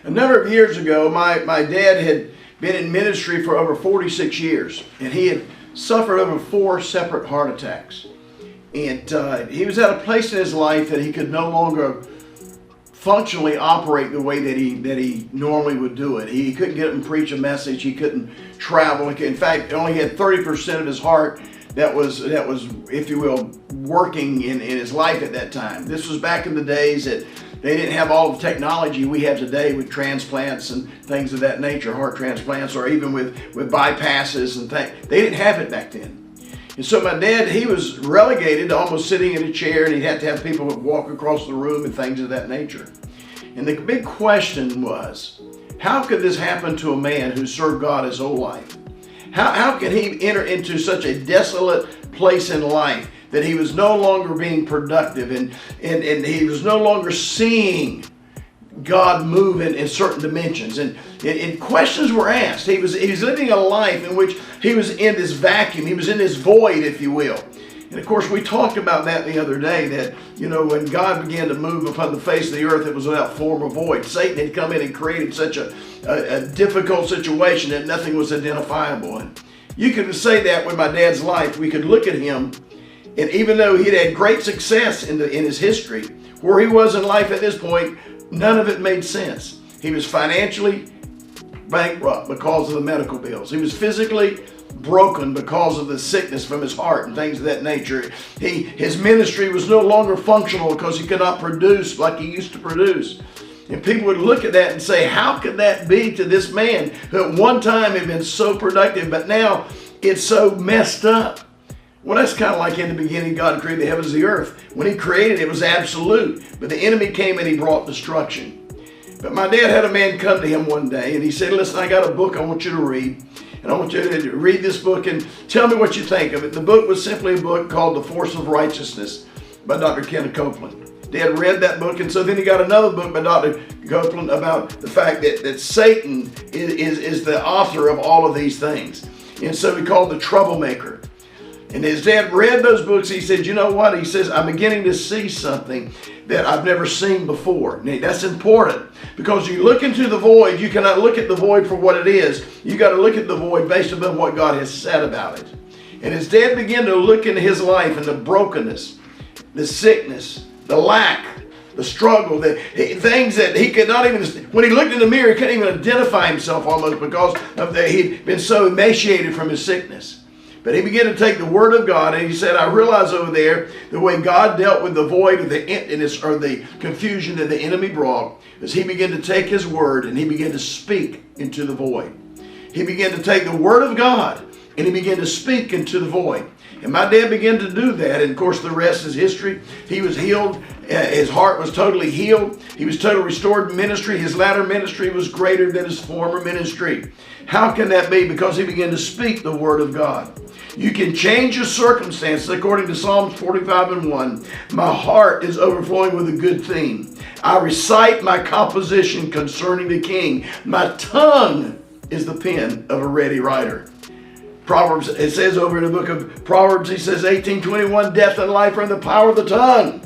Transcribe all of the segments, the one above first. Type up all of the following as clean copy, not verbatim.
A number of years ago, my dad had been in ministry for over 46 years, and he had suffered over 4 separate heart attacks. And he was at a place in his life that he could no longer functionally operate the way that he normally would do it. He couldn't get up and preach a message. He couldn't travel. In fact, only had 30% of his heart that was, if you will, working in his life at that time. This was back in the days that they didn't have all the technology we have today with transplants and things of that nature, heart transplants, or even with bypasses and things. They didn't have it back then. And so my dad, he was relegated to almost sitting in a chair, and he'd have to have people walk across the room and things of that nature. And the big question was, how could this happen to a man who served God his whole life? How could he enter into such a desolate place in life that he was no longer being productive and he was no longer seeing God move in certain dimensions? And questions were asked. He was living a life in which he was in this vacuum. He was in this void, if you will. And of course, we talked about that the other day, that, when God began to move upon the face of the earth, it was without form or void. Satan had come in and created such a difficult situation that nothing was identifiable. And you could say that with my dad's life. We could look at him, and even though he'd had great success in his history, where he was in life at this point, none of it made sense. He was financially bankrupt because of the medical bills. He was physically broken because of the sickness from his heart and things of that nature. His ministry was no longer functional because he could not produce like he used to produce. And people would look at that and say, how could that be to this man who at one time had been so productive, but now it's so messed up? Well, that's kind of like in the beginning, God created the heavens and the earth. When he created it was absolute, but the enemy came and he brought destruction. But my dad had a man come to him one day, and he said, listen, I got a book I want you to read. And I want you to read this book and tell me what you think of it. The book was simply a book called The Force of Righteousness by Dr. Kenneth Copeland. Dad read that book, and so then he got another book by Dr. Copeland about the fact that Satan is the author of all of these things. And so he called the troublemaker. And his dad read those books. He said, you know what? He says, I'm beginning to see something that I've never seen before. Now, that's important, because you look into the void, you cannot look at the void for what it is. You got to look at the void based upon what God has said about it. And his dad began to look into his life and the brokenness, the sickness, the lack, the struggle, things that he could not even, when he looked in the mirror, he couldn't even identify himself almost because he'd been so emaciated from his sickness. But he began to take the word of God, and he said, I realize over there the way God dealt with the void of the emptiness or the confusion that the enemy brought is he began to take his word and he began to speak into the void. He began to take the word of God and he began to speak into the void. And my dad began to do that, and of course the rest is history. He was healed. His heart was totally healed. He was totally restored in ministry. His latter ministry was greater than his former ministry. How can that be? Because he began to speak the word of God. You can change your circumstances according to Psalms 45:1. My heart is overflowing with a good theme. I recite my composition concerning the King. My tongue is the pen of a ready writer. Proverbs, it says over in the book of Proverbs, he says 18:21, death and life are in the power of the tongue,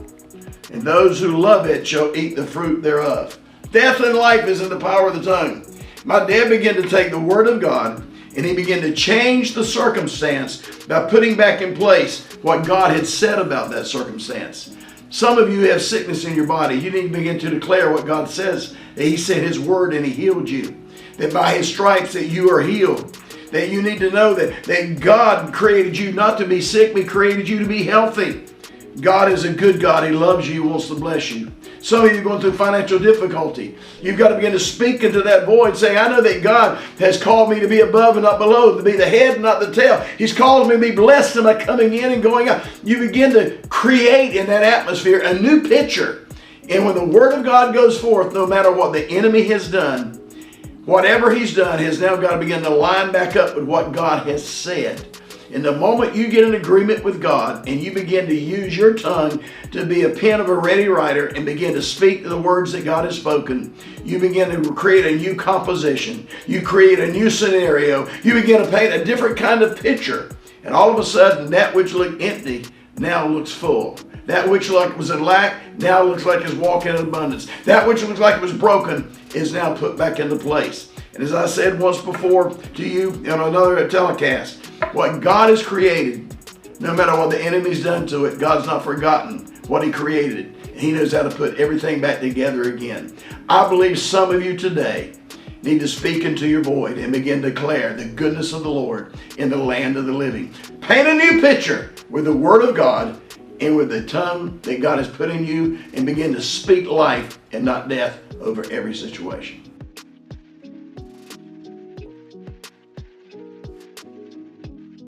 and those who love it shall eat the fruit thereof. Death and life is in the power of the tongue. My dad began to take the word of God, and he began to change the circumstance by putting back in place what God had said about that circumstance. Some of you have sickness in your body. You need to begin to declare what God says. That he said his word and he healed you. That by his stripes that you are healed. That you need to know that God created you not to be sick, but created you to be healthy. God is a good God. He loves you, wants to bless you. Some of you are going through financial difficulty. You've got to begin to speak into that void, saying, I know that God has called me to be above and not below, to be the head and not the tail. He's called me to be blessed in my coming in and going out. You begin to create in that atmosphere a new picture. And when the word of God goes forth, no matter what the enemy has done, whatever he's done has now got to begin to line back up with what God has said. And the moment you get in agreement with God and you begin to use your tongue to be a pen of a ready writer and begin to speak the words that God has spoken, you begin to create a new composition. You create a new scenario. You begin to paint a different kind of picture. And all of a sudden, that which looked empty now looks full. That which was in lack now looks like it's walking in abundance. That which looks like it was broken is now put back into place. And as I said once before to you on another telecast, what God has created, no matter what the enemy's done to it, God's not forgotten what he created. He knows how to put everything back together again. I believe some of you today need to speak into your void and begin to declare the goodness of the Lord in the land of the living. Paint a new picture with the Word of God and with the tongue that God has put in you, and begin to speak life and not death over every situation.